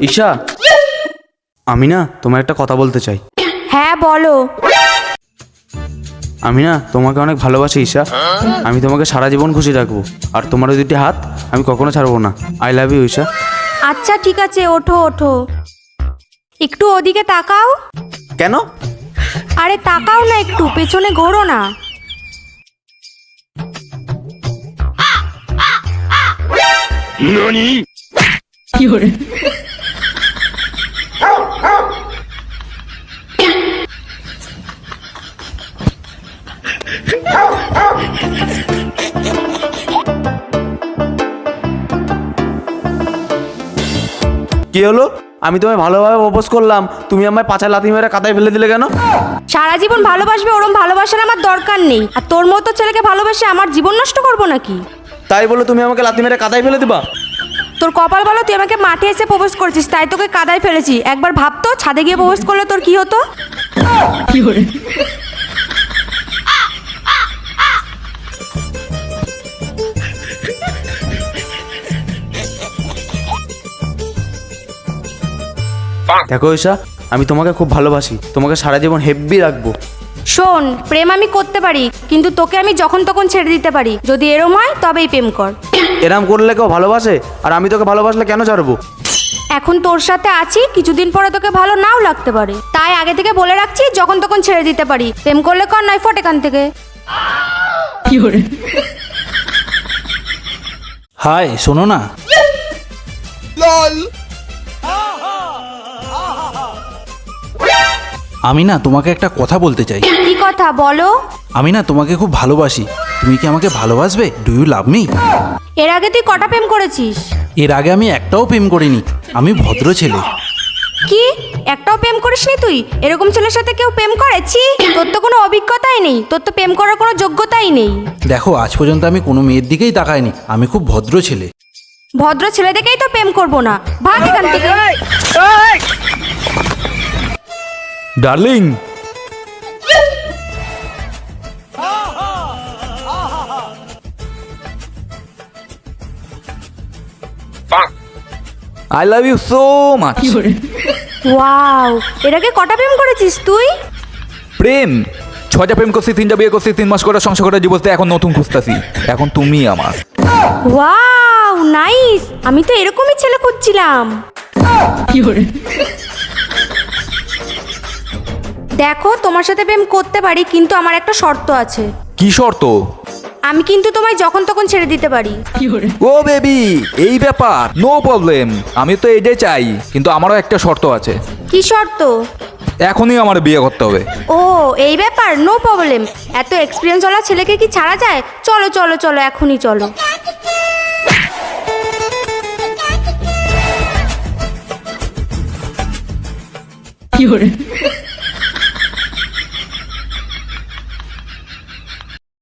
ঈশা, আমি না তোমার একটা কথা বলতে চাই। হ্যাঁ বলো। আমি না তোমাকে অনেক ভালোবাসি ঈশা। আমি তোমাকে সারা জীবন খুশি রাখবো, আর তোমার ওই দুটি হাত আমি কখনো ছাড়বো না। I love you Isha. আচ্ছা ঠিক আছে, ওঠো ওঠো, একটু ওদিকে তাকাও। কেন? আরে তাকাও না, একটু পেছনে ঘোরো না। কি হলো? আমি তোমায় ভালোভাবে প্রপোজ করলাম, তুমি আমায় পাছায় লাথি মেরে কাদায় ফেলে দিলে কেন? সারা জীবন ভালোবাসবে ওরম ভালোবাসার আমার দরকার নেই। আর তোর মতো ছেলেকে ভালোবাসে আমার জীবন নষ্ট করবো নাকি? তাই বলে তুমি আমাকে লাথি মেরে কাদায় ফেলে দিবা? তোর কপাল বলো, তুই আমাকে মাঠে এসে প্রপোজ করেছিস, তাই তোকে কাদায় ফেলেছি। একবার ভাবতো ছাদে গিয়ে প্রপোজ করলে তোর কি হতো? দেখো ঈশা, আমি তোমাকে খুব ভালোবাসি, তোমাকে সারা জীবন হেব্বি রাখবো। শোন, প্রেম আমি করতে পারি, কিন্তু তোকে আমি যখন তখন ছেড়ে দিতে পারি। যদি এরম হয় তবেই প্রেম কর। এরম করলে কেউ ভালোবাসে? আর আমি তোকে ভালোবাসলে কেন ছাড়বো? এখন তোর সাথে আছি, কিছুদিন পরে তোকে ভালো নাও লাগতে পারে, তাই আগে থেকে বলে রাখছি যখন তখন ছেড়ে দিতে পারি। প্রেম করলে কর, নয় ফট এখান থেকে। হাই, শোনো না। আমি না তোমাকে একটা কথা বলতে চাই। কি কথা বলো? আমি না তোমাকে খুব ভালোবাসি। তুমি কি আমাকে ভালোবাসবে? Do you love me? এর আগে তুই কটা প্রেম করেছিস? এর আগে আমি একটাও প্রেম করিনি। আমি ভদ্র ছেলে। কি? একটাও প্রেম করিসনি তুই? এরকম ছেলের সাথে কেউ প্রেম করেছি? তোর তো কোনো অভিজ্ঞতাই নেই, তোর তো প্রেম করার কোনো যোগ্যতাই নেই। দেখো, আজ পর্যন্ত আমি কোনো মেয়ের দিকেই তাকাইনি। আমি খুব ভদ্র ছেলে। ভদ্র ছেলে দেখেই তো প্রেম করবো না, ভাগ এখান থেকে। Darling, I love you so much. Wow, এর আগে কটা প্রেম করেছিস তুই? প্রেম 6টা প্রেম করছি, 3টা বিয়ে করছি, 3 মাস করে সংসার করে জীবনতে এখন নতুন খুঁজতেছি। এখন তুমি আমার। ওয়াও নাইস, আমি তো এরকমই ছেলে খুঁজছিলাম। দেখো, তোমার সাথে প্রেম করতে পারি, কিন্তু আমার একটা শর্ত আছে। কি শর্ত? আমি কিন্তু তোমায় যখন তখন ছেড়ে দিতে পারি। ও বেবি, এই ব্যাপার, নো প্রবলেম। আমি তো এটাই চাই, কিন্তু আমারও একটা শর্ত আছে। কি শর্ত? এখনই আমার বিয়ে করতে হবে। ও এই ব্যাপার, নো প্রবলেম। এত এক্সপিরিয়েন্স ওয়ালা ছেলেকে কি ছাড়া যায়? চলো চলো চলো, এখনই চলো। কি